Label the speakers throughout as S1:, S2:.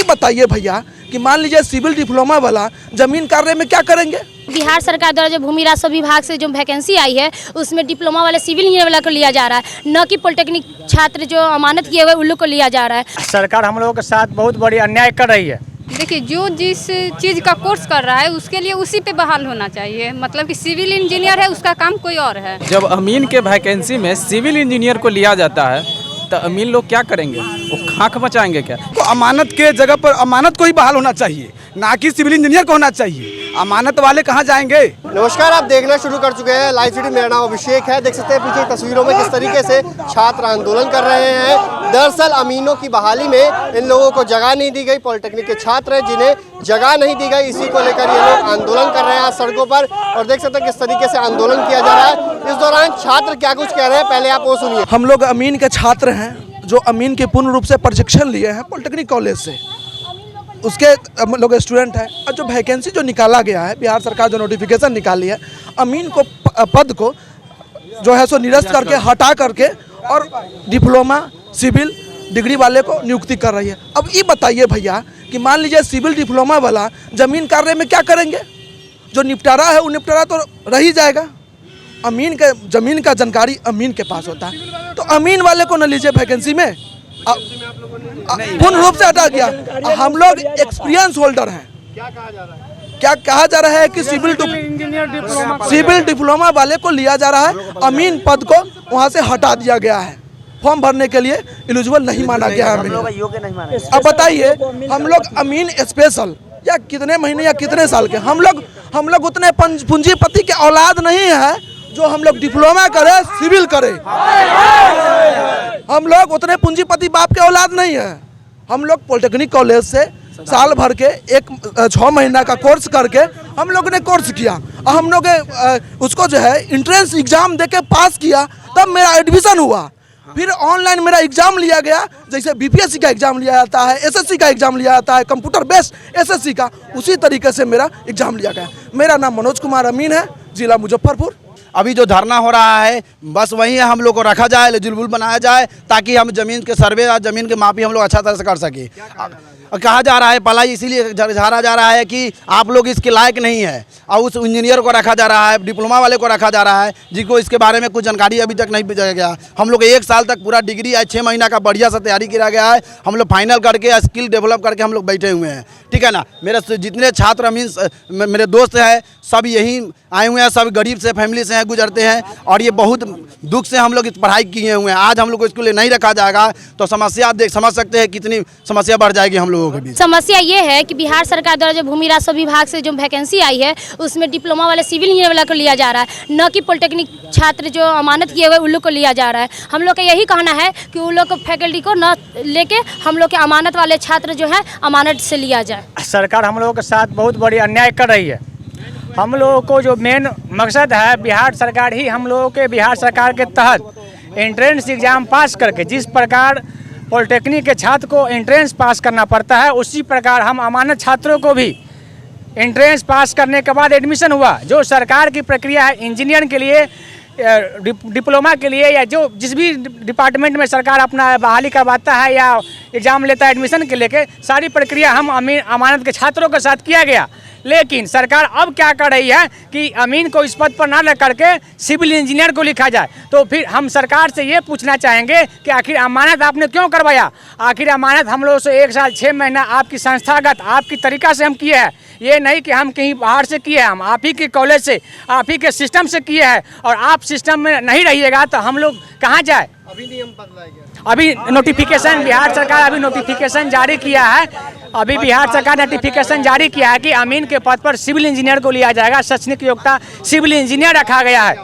S1: बताइए भैया कि मान लीजिए सिविल डिप्लोमा वाला जमीन कार्य में क्या करेंगे।
S2: बिहार सरकार द्वारा जो भूमि राजस्व विभाग से जो वैकेंसी आई है उसमें डिप्लोमा वाले सिविल इंजीनियर वाला को लिया जा रहा है, न कि पॉलिटेक्निक छात्र जो अमानत किए हुए उन लोग को लिया जा रहा है।
S3: सरकार हम लोगों के साथ बहुत बड़ी अन्याय कर रही है।
S4: देखिए, जो जिस चीज़ का कोर्स कर रहा है उसके लिए उसी पे बहाल होना चाहिए। मतलब कि सिविल इंजीनियर है, उसका काम कोई और है।
S5: जब अमीन के वैकेंसी में सिविल इंजीनियर को लिया जाता है तो अमीन लोग क्या करेंगे, वो खाक मचाएंगे क्या?
S1: तो अमानत के जगह पर अमानत को ही बहाल होना चाहिए, ना कि सिविल इंजीनियर को होना चाहिए। अमानत वाले कहाँ जाएंगे।
S6: नमस्कार, आप देखना शुरू कर चुके हैं लाइव सिटी। मेरा नाम अभिषेक है। देख सकते हैं पीछे तस्वीरों में किस तरीके से छात्र आंदोलन कर रहे हैं। दरअसल अमीनों की बहाली में इन लोगों को जगह नहीं दी गई। पॉलिटेक्निक के छात्र हैं जिन्हें जगह नहीं दी गई, इसी को लेकर ये लोग आंदोलन कर रहे हैं आज सड़कों पर। और देख सकते हैं किस तरीके से आंदोलन किया जा रहा है। इस दौरान छात्र क्या कुछ कह रहे हैं, पहले आप वो सुनिए।
S1: हम लोग अमीन के छात्र हैं जो अमीन के पूर्ण रूप से प्रशिक्षण लिए हैं पॉलिटेक्निक कॉलेज से, उसके लोग स्टूडेंट हैं। और जो वैकेंसी जो निकाला गया है, बिहार सरकार जो नोटिफिकेशन निकाली है, अमीन को पद को जो है सो निरस्त करके हटा करके और डिप्लोमा सिविल डिग्री वाले को नियुक्ति कर रही है। अब ये बताइए भैया कि मान लीजिए सिविल डिप्लोमा वाला जमीन कार्य में क्या करेंगे। जो निपटारा है वो निपटारा तो रह ही जाएगा। अमीन के जमीन का जानकारी अमीन के पास होता है, तो अमीन वाले को न लीजिए वैकेंसी में, पूर्ण रूप से हटा गया। हम लोग एक्सपीरियंस होल्डर हैं। क्या कहा जा रहा है कि सिविल डिप्लोमा वाले को लिया जा रहा है, अमीन पद को वहां से हटा दिया गया है। फॉर्म भरने के लिए एलिजिबल नहीं माना गया है। अब बताइए, हम लोग अमीन स्पेशल या कितने महीने या कितने साल के, हम लोग उतने पूंजीपति के औलाद नहीं है जो हम लोग डिप्लोमा करे सिविल करे। हम लोग उतने पूंजीपति बाप के औलाद नहीं है। हम लोग पॉलिटेक्निक कॉलेज से साल भर के 6 महीना का कोर्स करके हम लोग ने कोर्स किया और हम लोग उसको जो है इंट्रेंस एग्जाम देके पास किया, तब मेरा एडमिशन हुआ। फिर ऑनलाइन मेरा एग्जाम लिया गया, जैसे बीपीएससी का एग्जाम लिया जाता है, एसएससी का एग्जाम लिया जाता है, कंप्यूटर बेस्ड एसएससी का, उसी तरीके से मेरा एग्जाम लिया गया। मेरा नाम मनोज कुमार अमीन है, जिला मुजफ्फरपुर।
S7: अभी जो धरना हो रहा है बस वही है, हम लोग को रखा जाए, एलिजिबल बनाया जाए ताकि हम जमीन के सर्वे और जमीन के मापी हम लोग अच्छा तरह से कर सके। कहा जा रहा है पलाई इसीलिए झाड़ा जा रहा है कि आप लोग इसके लायक नहीं है, और उस इंजीनियर को रखा जा रहा है, डिप्लोमा वाले को रखा जा रहा है जिनको इसके बारे में कुछ जानकारी अभी तक नहीं दिया गया। हम लोग 1 साल तक पूरा डिग्री 6 महीना का बढ़िया से तैयारी किया गया है। हम लोग फाइनल करके स्किल डेवलप करके हम लोग बैठे हुए हैं, ठीक है ना। मेरे जितने छात्र अमीन मेरे दोस्त हैं सब यहीं आए हुए हैं, सब गरीब से फैमिली से हैं, गुजरते हैं, और ये बहुत दुख से हम लोग इस पढ़ाई किए हुए हैं। आज हम लोग को इसके लिए नहीं रखा जाएगा तो समस्या देख समझ सकते हैं कितनी समस्या बढ़ जाएगी हम लोगों के बीच।
S2: समस्या ये है कि बिहार सरकार द्वारा जो भूमि राजस्व विभाग से जो वैकेंसी आई है उसमें डिप्लोमा वाले सिविल इंजीनियर वाला को लिया जा रहा है, न कि पॉलिटेक्निक छात्र जो अमानत किए हुए उन लोग को लिया जा रहा है। हम लोग का यही कहना है कि उन लोग को फैकल्टी को न लेके हम लोग के अमानत वाले छात्र जो है अमानत से लिया जाए।
S3: सरकार हम लोगों के साथ बहुत बड़ी अन्याय कर रही है। हम लोगों को जो मेन मकसद है, बिहार सरकार ही हम लोगों के बिहार सरकार के तहत एंट्रेंस एग्ज़ाम पास करके, जिस प्रकार पॉलिटेक्निक के छात्र को एंट्रेंस पास करना पड़ता है, उसी प्रकार हम अमानत छात्रों को भी एंट्रेंस पास करने के बाद एडमिशन हुआ। जो सरकार की प्रक्रिया है इंजीनियर के लिए, डिप्लोमा के लिए, या जो जिस भी डिपार्टमेंट में सरकार अपना बहाली करवाता है या एग्ज़ाम लेता है एडमिशन के लेके, सारी प्रक्रिया हम अमानत के छात्रों के साथ किया गया। लेकिन सरकार अब क्या कर रही है कि अमीन को इस पद पर ना लग करके सिविल इंजीनियर को लिखा जाए। तो फिर हम सरकार से ये पूछना चाहेंगे कि आखिर अमानत आपने क्यों करवाया। आखिर अमानत हम लोगों से 1 साल 6 महीना आपकी संस्थागत आपकी तरीका से हम किए हैं, ये नहीं कि हम कहीं बाहर से किए हैं, हम आप ही के कॉलेज से आप ही के सिस्टम से किए हैं। और आप सिस्टम में नहीं रहिएगा तो हम लोग कहाँ जाए।
S6: अभी नियम बदलाएगा,
S3: अभी नोटिफिकेशन बिहार सरकार अभी नोटिफिकेशन जारी किया है। अभी बिहार सरकार नोटिफिकेशन जारी किया है कि अमीन के पद पर सिविल इंजीनियर को लिया जाएगा। शैक्षणिक योग्यता सिविल इंजीनियर रखा गया है।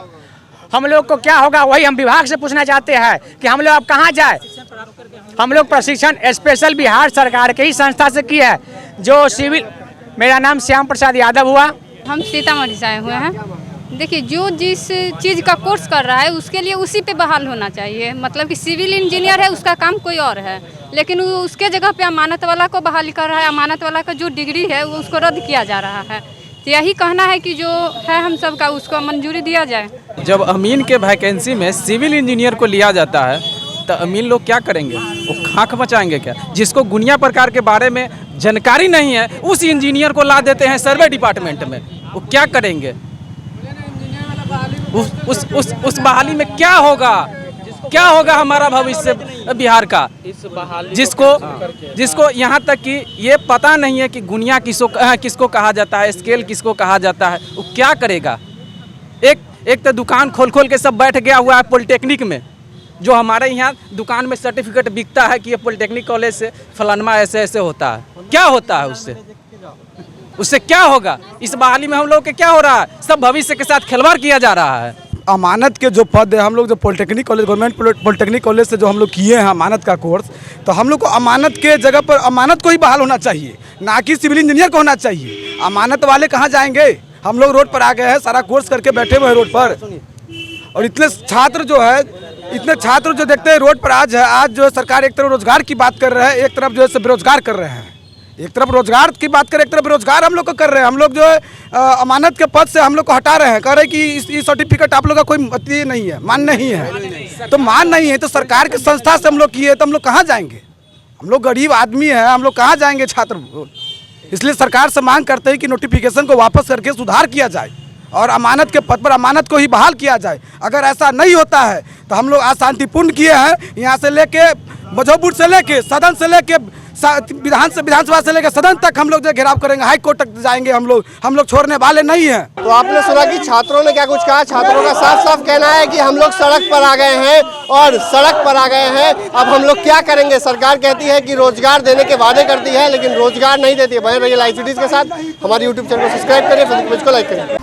S3: हम लोग को क्या होगा वही हम विभाग से पूछना चाहते हैं कि हम लोग अब कहाँ जाए। हम लोग प्रशिक्षण स्पेशल बिहार सरकार के ही संस्था से किया है जो सिविल। मेरा नाम श्याम प्रसाद यादव हुआ।
S4: हम सीतामढ़ी से आए हुए हैं। देखिए, जो जिस चीज़ का कोर्स कर रहा है उसके लिए उसी पे बहाल होना चाहिए। मतलब कि सिविल इंजीनियर है, उसका काम कोई और है, लेकिन वो उसके जगह पे अमानत वाला को बहाली कर रहा है। अमानत वाला का जो डिग्री है वो उसको रद्द किया जा रहा है। तो यही कहना है कि जो है हम सब का उसको मंजूरी दिया जाए।
S5: जब अमीन के वैकेंसी में सिविल इंजीनियर को लिया जाता है तो अमीर लोग क्या करेंगे? वो खाक मचाएंगे क्या? जिसको गुनिया प्रकार के बारे में जानकारी नहीं है उस इंजीनियर को ला देते हैं सर्वे डिपार्टमेंट में, वो क्या करेंगे? उस बहाली में क्या होगा? क्या होगा हमारा भविष्य बिहार का? जिसको यहाँ तक कि ये पता नहीं है कि गुनिया किसको कहा जाता है, स्केल किसको कहा जाता है, वो क्या करेगा? एक तो दुकान खोल के सब बैठ गया हुआ है पॉलिटेक्निक में। जो हमारे यहाँ दुकान में सर्टिफिकेट बिकता है कि ये पॉलिटेक्निक कॉलेज से फलानमा ऐसे होता है, क्या होता है उससे क्या होगा? इस बहाली में हम लोग के क्या हो रहा है? सब भविष्य के साथ खिलवाड़ किया जा रहा है।
S1: अमानत के जो पद है, हम लोग जो polytechnic college, government polytechnic college से जो हम लोग किए हैं अमानत का कोर्स, तो हम लोग को अमानत के जगह पर अमानत को ही बहाल होना चाहिए, ना कि सिविल इंजीनियर को होना चाहिए। अमानत वाले कहाँ जाएंगे? हम लोग रोड पर आ गए हैं, सारा कोर्स करके बैठे हुए हैं रोड पर, और इतने छात्र जो देखते हैं रोड पर आज जो है सरकार एक तरफ रोजगार की बात कर रहा है, एक तरफ जो है बेरोजगार कर रहे हैं। एक तरफ रोजगार की बात करें, एक तरफ बेरोजगार हम लोग को कर रहे हैं। हम लोग जो है अमानत के पद से हम लोग को हटा रहे हैं, कह रहे हैं कि इस सर्टिफिकेट आप लोग का कोई ये नहीं है, मान नहीं है। तो मान नहीं है तो सरकार की संस्था से हम लोग किए, तो हम लोग कहाँ जाएंगे? हम लोग गरीब आदमी हैं, हम लोग कहाँ जाएंगे छात्र? इसलिए सरकार से मांग करते हैं कि नोटिफिकेशन को वापस करके सुधार किया जाए और अमानत के पद पर अमानत को ही बहाल किया जाए। अगर ऐसा नहीं होता है तो हम लोग आज शांतिपूर्ण किए हैं, यहाँ से लेके मजोपुर से लेके सदन से लेके विधानसभा से लेकर सदन तक हम लोग जो घेराव करेंगे, हाई कोर्ट तक जाएंगे। हम लोग छोड़ने वाले नहीं हैं।
S6: तो आपने सुना कि छात्रों ने क्या कुछ कहा। छात्रों का साफ कहना है कि हम लोग सड़क पर आ गए हैं और सड़क पर आ गए हैं, अब हम लोग क्या करेंगे? सरकार कहती है कि रोजगार देने के वादे करती है, लेकिन रोजगार नहीं देती है। बने रहिए लाइव सिटीज के साथ, हमारे यूट्यूब चैनल को सब्सक्राइब करिए, फेसबुक पेज को लाइक करिए।